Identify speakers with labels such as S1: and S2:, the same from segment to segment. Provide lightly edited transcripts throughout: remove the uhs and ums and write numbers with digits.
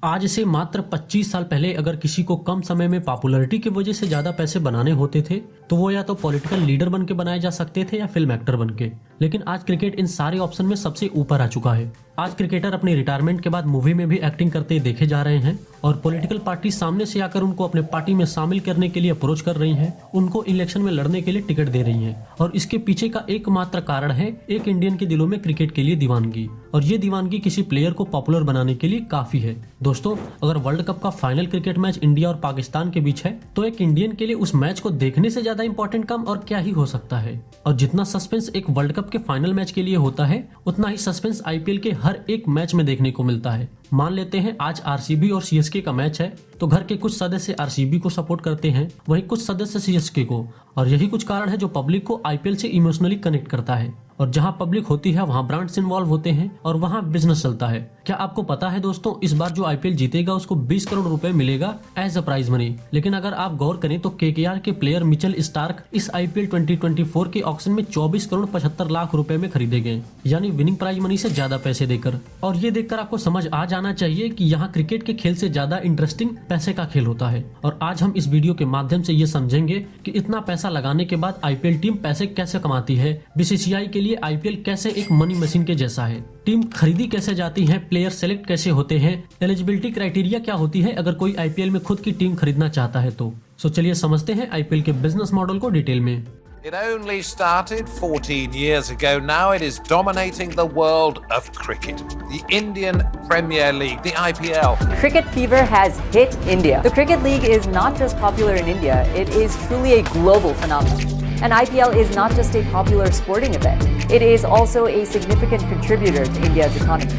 S1: आज से मात्र 25 साल पहले अगर किसी को कम समय में पॉपुलैरिटी की वजह से ज्यादा पैसे बनाने होते थे तो वो या तो पॉलिटिकल लीडर बन के बनाए जा सकते थे या फिल्म एक्टर बन के। लेकिन आज क्रिकेट इन सारे ऑप्शन में सबसे ऊपर आ चुका है। आज क्रिकेटर अपनी रिटायरमेंट के बाद मूवी में भी एक्टिंग करते देखे जा रहे हैं और पॉलिटिकल पार्टी सामने से आकर उनको अपने पार्टी में शामिल करने के लिए अप्रोच कर रही हैं, उनको इलेक्शन में लड़ने के लिए टिकट दे रही हैं। और इसके पीछे का एकमात्र कारण है एक इंडियन के दिलों में क्रिकेट के लिए दीवानगी, और ये दीवानगी किसी प्लेयर को पॉपुलर बनाने के लिए काफी है। दोस्तों, अगर वर्ल्ड कप का फाइनल क्रिकेट मैच इंडिया और पाकिस्तान के बीच है तो एक इंडियन के लिए उस मैच को देखने से ज्यादा इंपॉर्टेंट काम और क्या ही हो सकता है। और जितना सस्पेंस एक वर्ल्ड कप के फाइनल मैच के लिए होता है उतना ही सस्पेंस आईपीएल के हर एक मैच में देखने को मिलता है। मान लेते हैं आज आरसीबी और सीएसके का मैच है तो घर के कुछ सदस्य आरसीबी को सपोर्ट करते हैं, वहीं कुछ सदस्य सीएसके को, और यही कुछ कारण है जो पब्लिक को आईपीएल से इमोशनली कनेक्ट करता है। और जहां पब्लिक होती है वहां ब्रांड्स इन्वॉल्व होते हैं और वहां बिजनेस चलता है। क्या आपको पता है दोस्तों, इस बार जो आईपीएल जीतेगा उसको 20 करोड़ रुपए मिलेगा एज अ प्राइज मनी। लेकिन अगर आप गौर करें तो केकेआर के प्लेयर मिचेल स्टार्क इस आईपीएल 2024 के ऑक्शन में 24 करोड़ 75 लाख रुपए में खरीदे गए, यानी विनिंग प्राइज मनी से ज्यादा पैसे देकर। और ये देखकर आपको समझ आ जाना चाहिए कि यहाँ क्रिकेट के खेल से ज्यादा इंटरेस्टिंग पैसे का खेल होता है। और आज हम इस वीडियो के माध्यम से ये समझेंगे कि इतना पैसा लगाने के बाद आईपीएल टीम पैसे कैसे कमाती है, बीसीसीआई के लिए आईपीएल कैसे एक मनी मशीन के जैसा है, टीम खरीदी कैसे जाती है, प्लेयर सेलेक्ट कैसे होते हैं, एलिजिबिलिटी क्राइटेरिया क्या होती है अगर कोई आईपीएल में खुद की टीम खरीदना चाहता है तो। चलिए समझते हैं आईपीएल के बिजनेस मॉडल को डिटेल में।
S2: It only started 14 years ago. Now it is dominating the world of cricket. The Indian Premier League, the IPL.
S3: Cricket fever has hit India. The Cricket League is not just popular in India, it is truly a global phenomenon. And IPL is not just a popular sporting event, it is also a significant contributor to India's economy.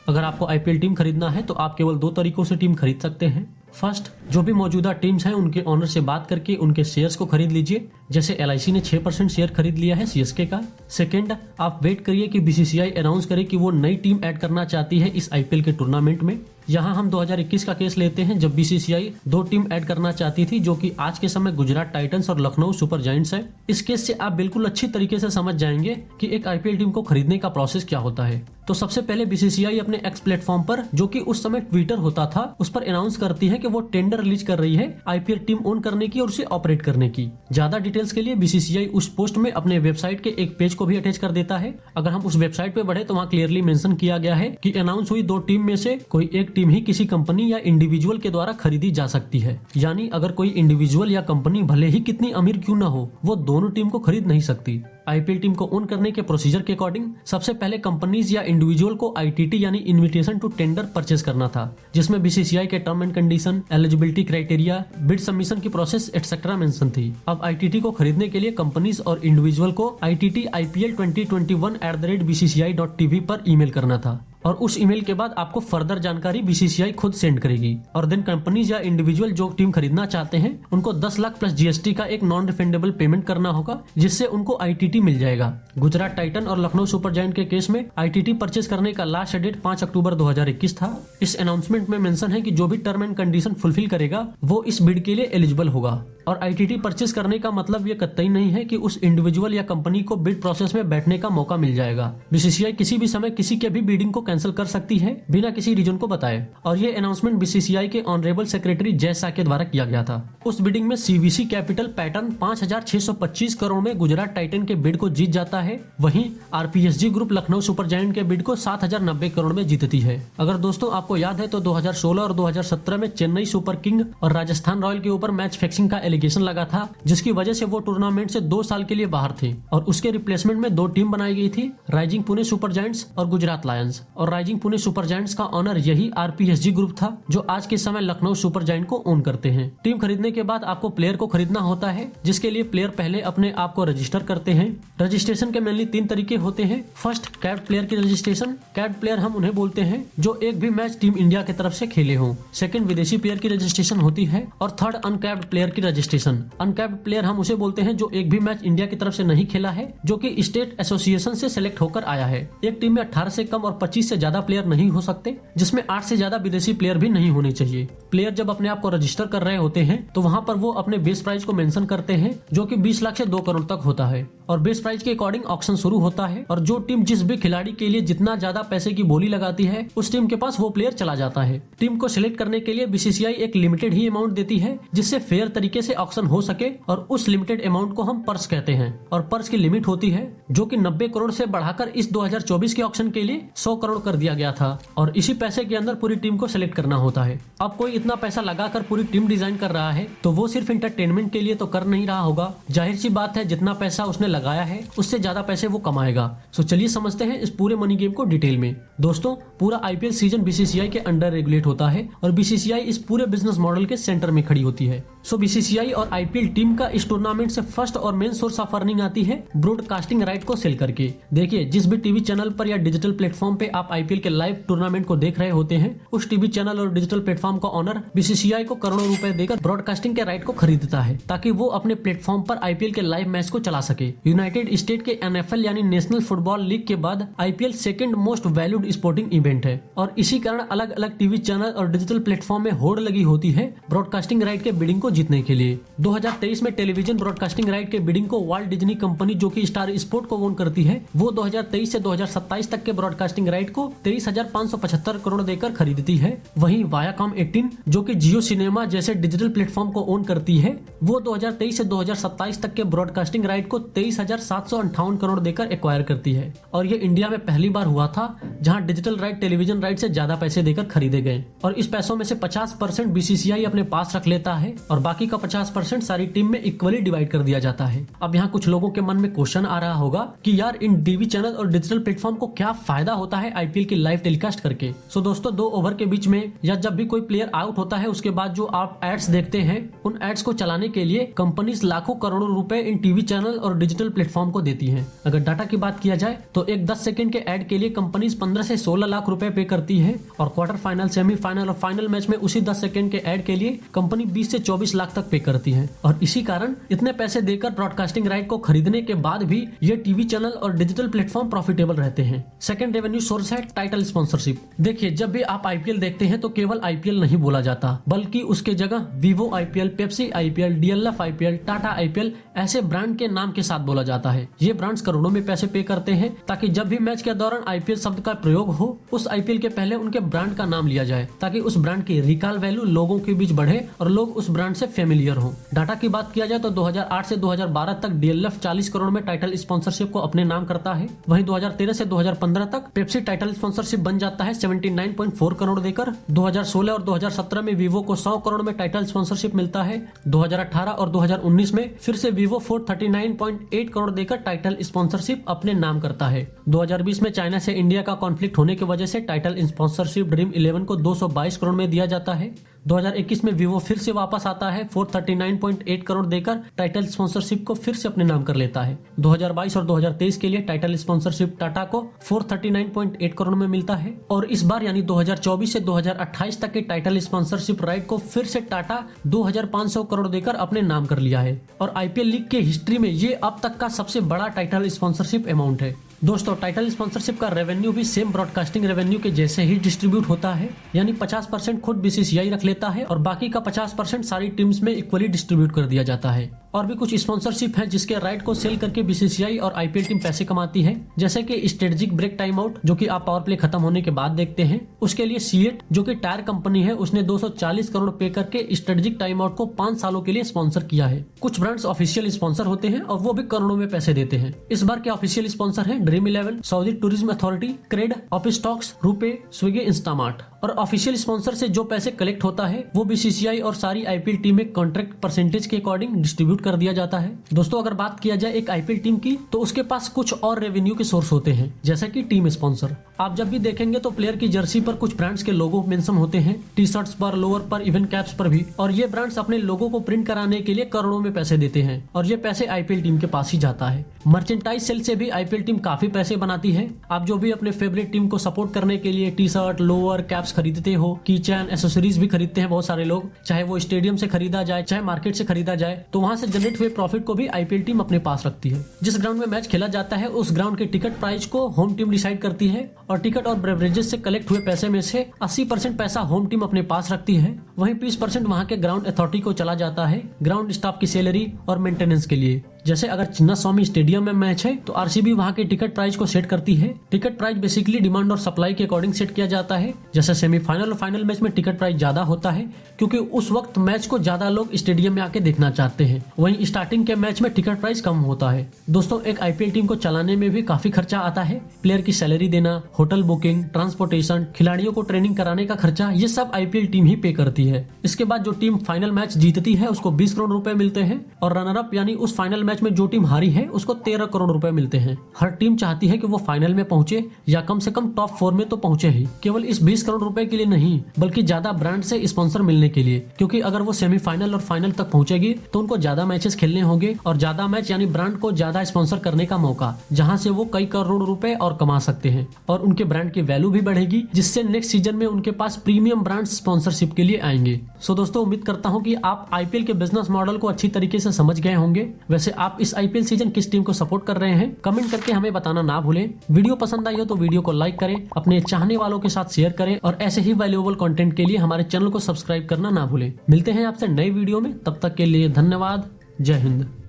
S1: अगर आपको IPL team खरीदना है तो आप केवल 2 तरीकों से team खरीद सकते हैं। फर्स्ट, जो भी मौजूदा टीम्स हैं उनके ऑनर से बात करके उनके शेयर्स को खरीद लीजिए, जैसे एलआईसी ने 6% शेयर खरीद लिया है सीएसके का। सेकंड, आप वेट करिए कि बीसीसीआई अनाउंस करे कि वो नई टीम ऐड करना चाहती है इस आईपीएल के टूर्नामेंट में। यहाँ हम 2021 का केस लेते हैं जब बीसीसीआई 2 टीम ऐड करना चाहती थी, जो कि आज के समय गुजरात टाइटंस और लखनऊ सुपर जायंट्स है। इस केस से आप बिल्कुल अच्छी तरीके से समझ जाएंगे कि एक आईपीएल टीम को खरीदने का प्रोसेस क्या होता है। तो सबसे पहले बीसीसीआई अपने एक्स प्लेटफॉर्म पर, जो कि उस समय ट्विटर होता था, उस पर अनाउंस करती है कि वो टेंडर रिलीज कर रही है आईपीएल टीम ओन करने की और उसे ऑपरेट करने की। ज्यादा डिटेल्स के लिए बीसीसीआई उस पोस्ट में अपने वेबसाइट के एक पेज को भी अटैच कर देता है। अगर हम उस वेबसाइट पे बढ़े तो वहाँ क्लियरली मेंशन किया गया है कि अनाउंस हुई 2 टीम में से कोई एक टीम ही किसी कंपनी या इंडिविजुअल के द्वारा खरीदी जा सकती है। यानी अगर कोई इंडिविजुअल या कंपनी भले ही कितनी अमीर क्यों ना हो, वो दोनों टीम को खरीद नहीं सकती। आईपीएल टीम को ओन करने के प्रोसीजर के अकॉर्डिंग सबसे पहले कंपनीज या इंडिविजुअल को आईटीटी यानी इन्विटेशन टू टेंडर परचेज करना था, जिसमें बीसीसीआई के term and condition, eligibility criteria, bid submission की प्रोसेस एटसेट्रा मेंशन थी। अब आईटीटी को खरीदने के लिए कंपनीज और इंडिविजुअल को ITT-IPL2021@bcci.tv पर ईमेल करना था, और उस ईमेल के बाद आपको फर्दर जानकारी बीसीसीआई खुद सेंड करेगी। और देन कंपनीज या इंडिविजुअल जो टीम खरीदना चाहते हैं उनको 10 लाख प्लस जीएसटी का एक नॉन रिफंडेबल पेमेंट करना होगा, जिससे उनको आईटीटी मिल जाएगा। गुजरात टाइटन और लखनऊ सुपर जायंट के केस में आईटीटी परचेज करने का लास्ट डेट 5 अक्टूबर 2021 था। इस अनाउंसमेंट में मेंशन है कि जो भी टर्म एंड कंडीशन फुलफिल करेगा वो इस बिड के लिए एलिजिबल होगा। और आईटीटी परचेज करने का मतलब ये कतई नहीं है कि उस इंडिविजुअल या कंपनी को बिड प्रोसेस में बैठने का मौका मिल जाएगा। बीसीसीआई किसी भी समय किसी के भी बिडिंग को कैंसिल कर सकती है बिना किसी रीजन को बताए। और ये अनाउंसमेंट बीसीसीआई के ऑनरेबल सेक्रेटरी जय शाह के द्वारा किया गया था। उस बिडिंग में सीवीसी कैपिटल पैटर्न 5,625 करोड़ में गुजरात टाइटन के बिड को जीत जाता है, वहीं आरपीएसजी ग्रुप लखनऊ सुपर जायंट के बिड को 7,090 करोड़ में जीतती है। अगर दोस्तों आपको याद है तो 2016 और 2017 में चेन्नई सुपर किंग और राजस्थान रॉयल के ऊपर मैच फिक्सिंग का एलिगेशन लगा था, जिसकी वजह से वो टूर्नामेंट से 2 साल के लिए बाहर थे। और उसके रिप्लेसमेंट में 2 टीम बनाई गई थी, राइजिंग पुणे सुपर जायंट्स और गुजरात लायंस। और राइजिंग पुणे सुपर जायंट्स का ऑनर यही आरपीएसजी ग्रुप था, जो आज के समय लखनऊ सुपर जायंट को ओन करते हैं। टीम खरीदने के बाद आपको प्लेयर को खरीदना होता है, जिसके लिए प्लेयर पहले अपने आप को रजिस्टर करते हैं। रजिस्ट्रेशन के मेनली 3 तरीके होते हैं। फर्स्ट, कैप्ड प्लेयर की रजिस्ट्रेशन। कैप्ड प्लेयर हम उन्हें बोलते हैं जो एक भी मैच टीम इंडिया की तरफ से खेले हों। सेकंड, विदेशी प्लेयर की रजिस्ट्रेशन होती है। और थर्ड, अनकैप्ड प्लेयर की रजिस्ट्रेशन रजिस्ट्रेशन। अनकैप्ड प्लेयर हम उसे बोलते हैं जो एक भी मैच इंडिया की तरफ से नहीं खेला है, जो कि स्टेट एसोसिएशन से सेलेक्ट होकर आया है। एक टीम में 18 से कम और 25 से ज्यादा प्लेयर नहीं हो सकते, जिसमें 8 से ज्यादा विदेशी प्लेयर भी नहीं होने चाहिए। प्लेयर जब अपने आप को रजिस्टर कर रहे होते हैं तो वहां पर वो अपने बेस प्राइस को मेंशन करते हैं, जो कि 20 लाख से 2 करोड़ तक होता है, और बेस प्राइस के अकॉर्डिंग ऑक्शन शुरू होता है, और जो टीम जिस भी खिलाड़ी के लिए जितना ज्यादा पैसे की बोली लगाती है उस टीम के पास वो प्लेयर चला जाता है। टीम को सिलेक्ट करने के लिए बीसीसीआई एक लिमिटेड ही अमाउंट देती है, जिससे फेयर तरीके से ऑक्शन हो सके, और उस लिमिटेड अमाउंट को हम पर्स कहते हैं। और पर्स की लिमिट होती है जो कि 90 करोड़ से बढ़ाकर इस 2024 के ऑक्शन के लिए 100 करोड़ कर दिया गया था, और इसी पैसे के अंदर पूरी टीम को सिलेक्ट करना होता है। अब कोई इतना पैसा लगाकर पूरी टीम डिजाइन कर रहा है तो वो सिर्फ एंटरटेनमेंट के लिए तो कर नहीं रहा होगा। जाहिर सी बात है, जितना पैसा उसने लगाया है उससे ज्यादा पैसे वो कमाएगा। सो चलिए समझते हैं इस पूरे मनी गेम को डिटेल में। दोस्तों, पूरा आईपीएल सीजन बीसीसीआई के अंडर रेगुलेट होता है, और बीसीसीआई इस पूरे बिजनेस मॉडल के सेंटर में खड़ी होती है। सो बीसीसीआई और आईपीएल टीम का इस टूर्नामेंट से फर्स्ट और मेन सोर्स ऑफ अर्निंग आती है ब्रॉडकास्टिंग राइट को सेल करके। देखिए, जिस भी टीवी चैनल पर या डिजिटल प्लेटफॉर्म पे आप आईपीएल के लाइव टूर्नामेंट को देख रहे होते हैं, उस टीवी चैनल और डिजिटल प्लेटफॉर्म का ऑनर बीसीसीआई को करोड़ों रुपए देकर ब्रॉडकास्टिंग के राइट को खरीदता है, ताकि वो अपने प्लेटफॉर्म पर आईपीएल के लाइव मैच को चला सके। यूनाइटेड स्टेट के एनएफएल यानी नेशनल फुटबॉल लीग के बाद IPL second most valued sporting event है, और इसी कारण अलग अलग टीवी चैनल और डिजिटल प्लेटफॉर्म में होड़ लगी होती है ब्रॉडकास्टिंग राइट के बिडिंग को जीतने के लिए। 2023 में टेलीविजन ब्रॉडकास्टिंग राइट के बिडिंग को वाल्ट डिज्नी कंपनी, जो कि स्टार स्पोर्ट को ओन करती है, वो 2023 से 2027 तक के ब्रॉडकास्टिंग राइट को 23,575 करोड़ देकर खरीदती है। वहीं वायाकॉम 18, जो कि जियो सिनेमा जैसे डिजिटल प्लेटफॉर्म को ओन करती है, वो 2023 से 2027 तक के ब्रॉडकास्टिंग राइट को 23,758 करोड़ देकर एक्वायर करती है। और ये इंडिया में पहली बार हुआ था जहां डिजिटल राइट टेलीविजन राइट से ज्यादा पैसे देकर खरीदे गए, और इस पैसों में से 50% बीसीसीआई अपने पास रख लेता है, और बाकी का 50% सारी टीम में इक्वली डिवाइड कर दिया जाता है। अब यहाँ कुछ लोगों के मन में क्वेश्चन आ रहा होगा कि यार, इन टीवी चैनल और डिजिटल प्लेटफॉर्म को क्या फायदा होता है आईपीएल की लाइव टेलीकास्ट करके। सो दोस्तों, 2 ओवर के बीच में या जब भी कोई प्लेयर आउट होता है उसके बाद जो आप एड्स देखते हैं, उन एड्स को चलाने के लिए कंपनीज लाखों करोड़ों रुपए इन टीवी चैनल और डिजिटल प्लेटफॉर्म को देती हैं। अगर डाटा की बात किया जाए तो एक 10 सेकंड के एड के लिए कंपनीज 15 से 16 लाख रुपए पे करती है, और क्वार्टर फाइनल, सेमीफाइनल और फाइनल मैच में उसी 10 सेकंड के एड के लिए कंपनी 20 से 24 लाख तक पे करती है। और इसी कारण इतने पैसे देकर ब्रॉडकास्टिंग राइट को खरीदने के बाद भी ये टीवी चैनल और डिजिटल प्लेटफॉर्म प्रॉफिटेबल रहते हैं। सेकंड रेवेन्यू सोर्स है टाइटल स्पॉन्सरशिप। देखिए, जब भी आप आईपीएल देखते हैं तो केवल आईपीएल नहीं बोला जाता, बल्कि उसके जगह Vivo IPL, Pepsi IPL, DLF IPL, Tata IPL ऐसे ब्रांड के नाम के साथ बोला जाता है। ये ब्रांड्स करोड़ों में पैसे पे करते हैं ताकि जब भी मैच के दौरान आईपीएल शब्द का प्रयोग हो, उस आईपीएल के पहले उनके ब्रांड का नाम लिया जाए, ताकि उस ब्रांड की रिकॉल वैल्यू लोगों के बीच बढ़े और लोग उस ब्रांड से फेमिलियर हो। डाटा की बात किया जाए तो 2008 से 2012 तक डीएलएफ 40 करोड़ में टाइटल स्पॉन्सरशिप को अपने नाम करता है। वहीं 2013 से 2015 तक पेप्सी टाइटल स्पॉन्सरशिप बन जाता है 79.4 करोड़ देकर। 2016 और 2017 में वीवो को 100 करोड़ में टाइटल स्पॉन्सरशिप मिलता है। 2018 और 2019 में फिर से वीवो 439.8 करोड़ देकर टाइटल स्पॉन्सरशिप अपने नाम करता है। 2020 में चाइना से इंडिया का कॉन्फ्लिक्ट होने की वजह से टाइटल स्पॉन्सरशिप ड्रीम 11 को 222 करोड़ में दिया जाता है। 2021 में वीवो फिर से वापस आता है, 439.8 करोड़ देकर टाइटल स्पॉन्सरशिप को फिर से अपने नाम कर लेता है। 2022 और 2023 के लिए टाइटल स्पॉन्सरशिप टाटा को 439.8 करोड़ में मिलता है, और इस बार यानी 2024 से 2028 तक के टाइटल स्पॉन्सरशिप राइट को फिर से टाटा 2500 करोड़ देकर अपने नाम कर लिया है। और आईपीएल लीग के हिस्ट्री में ये अब तक का सबसे बड़ा टाइटल स्पॉन्सरशिप अमाउंट है। दोस्तों, टाइटल स्पॉन्सरशिप का रेवेन्यू भी सेम ब्रॉडकास्टिंग रेवेन्यू के जैसे ही डिस्ट्रीब्यूट होता है, यानी 50% खुद बीसीसीआई रख लेता है और बाकी का 50% सारी टीम्स में इक्वली डिस्ट्रीब्यूट कर दिया जाता है। और भी कुछ स्पॉन्सरशिप है जिसके राइट को सेल करके बीसीसीआई और आईपीएल टीम पैसे कमाती है, जैसे कि स्ट्रेटेजिक ब्रेक टाइम आउट, जो कि आप पावर प्ले खत्म होने के बाद देखते हैं। उसके लिए सीएट, जो कि टायर कंपनी है, उसने 240 करोड़ पे करके स्ट्रेटेजिक टाइम आउट को 5 सालों के लिए स्पॉन्सर किया है। कुछ ब्रांड्स ऑफिशियल स्पॉन्सर होते हैं और वो भी करोड़ों में पैसे देते हैं। इस बार के ऑफिशियल स्पॉन्सर है Dream 11, Saudi tourism authority, CRED, ऑफिस्टॉक्स, रुपे, स्विगी, इंस्टामार्ट। और ऑफिशियल स्पॉन्सर से जो पैसे कलेक्ट होता है वो बीसीसीआई और सारी आईपीएल टीम में कॉन्ट्रैक्ट परसेंटेज के अकॉर्डिंग डिस्ट्रीब्यूट कर दिया जाता है। दोस्तों, अगर बात किया जाए एक आईपीएल टीम की, तो उसके पास कुछ और रेवेन्यू के सोर्स होते हैं, जैसे कि टीम स्पॉन्सर। आप जब भी देखेंगे तो प्लेयर की जर्सी पर कुछ ब्रांड्स के लोगो मेंशन होते हैं, टी शर्ट्स पर, लोअर पर, इवन कैप्स पर भी। और ये ब्रांड्स अपने लोगो को प्रिंट कराने के लिए करोड़ों में पैसे देते हैं, और ये पैसे आईपीएल टीम के पास ही जाता है। मर्चेंटाइज सेल से भी आईपीएल टीम काफी पैसे बनाती है। आप जो भी अपने फेवरेट टीम को सपोर्ट करने के लिए T shirt, lower, caps gifts खरीदते हो, की चैन, एसेसरीज भी खरीदते हैं बहुत सारे लोग, चाहे वो स्टेडियम से खरीदा जाए चाहे मार्केट से खरीदा जाए, तो वहां से जनरेट हुए प्रॉफिट को भी आईपीएल टीम अपने पास रखती है। जिस ग्राउंड में मैच खेला जाता है उस ग्राउंड के टिकट प्राइस को होम टीम डिसाइड करती है और टिकट और ब्रेवरेजेस से कलेक्ट हुए पैसे में से 80% पैसा होम टीम अपने पास रखती है, वहीं 20% वहां के ग्राउंड अथॉरिटी को चला जाता है ग्राउंड स्टाफ की सैलरी और मेंटेनेंस के लिए। जैसे अगर चिन्नास्वामी स्टेडियम में मैच है तो आरसीबी वहां के टिकट प्राइस को सेट करती है। टिकट प्राइस बेसिकली डिमांड और सप्लाई के अकॉर्डिंग सेट किया जाता है। जैसे सेमीफाइनल और फाइनल मैच में टिकट प्राइस ज्यादा होता है क्योंकि उस वक्त मैच को ज्यादा लोग स्टेडियम में आके देखना चाहते हैं, वहीं स्टार्टिंग के मैच में टिकट प्राइस कम होता है। दोस्तों, एक आईपीएल टीम को चलाने में भी काफी खर्चा आता है। प्लेयर की सैलरी देना, होटल बुकिंग, ट्रांसपोर्टेशन, खिलाड़ियों को ट्रेनिंग कराने का खर्चा, ये सब आईपीएल टीम ही पे करती है। इसके बाद जो टीम फाइनल मैच जीतती है उसको 20 करोड़ रुपए मिलते हैं और रनर अप यानी उस फाइनल मैच में जो टीम हारी है उसको 13 करोड़ रुपए मिलते हैं। हर टीम चाहती है कि वो फाइनल में पहुंचे या कम से कम टॉप 4 में तो पहुंचे ही, केवल इस 20 करोड़ रुपए के लिए नहीं बल्कि ज्यादा ब्रांड से स्पॉन्सर मिलने के लिए, क्योंकि अगर वो सेमीफाइनल और फाइनल तक पहुंचेगी तो उनको ज्यादा मैचेस खेलने होंगे और ज्यादा मैच यानी ब्रांड को ज्यादा स्पॉन्सर करने का मौका, जहां से वो कई करोड़ रुपए और कमा सकते हैं और उनके ब्रांड की वैल्यू भी बढ़ेगी, जिससे नेक्स्ट सीजन में उनके पास प्रीमियम ब्रांड स्पॉन्सरशिप के लिए आएंगे। सो दोस्तों, उम्मीद करता हूं कि आप आईपीएल के बिजनेस मॉडल को अच्छी तरीके से समझ गए होंगे। वैसे आप इस आईपीएल सीजन किस टीम को सपोर्ट कर रहे हैं कमेंट करके हमें बताना ना भूलें। वीडियो पसंद आई हो तो वीडियो को लाइक करें, अपने चाहने वालों के साथ शेयर करें और ऐसे ही वैल्यूएबल कंटेंट के लिए हमारे चैनल को सब्सक्राइब करना ना भूलें। मिलते हैं आपसे नए वीडियो में, तब तक के लिए धन्यवाद। जय हिंद।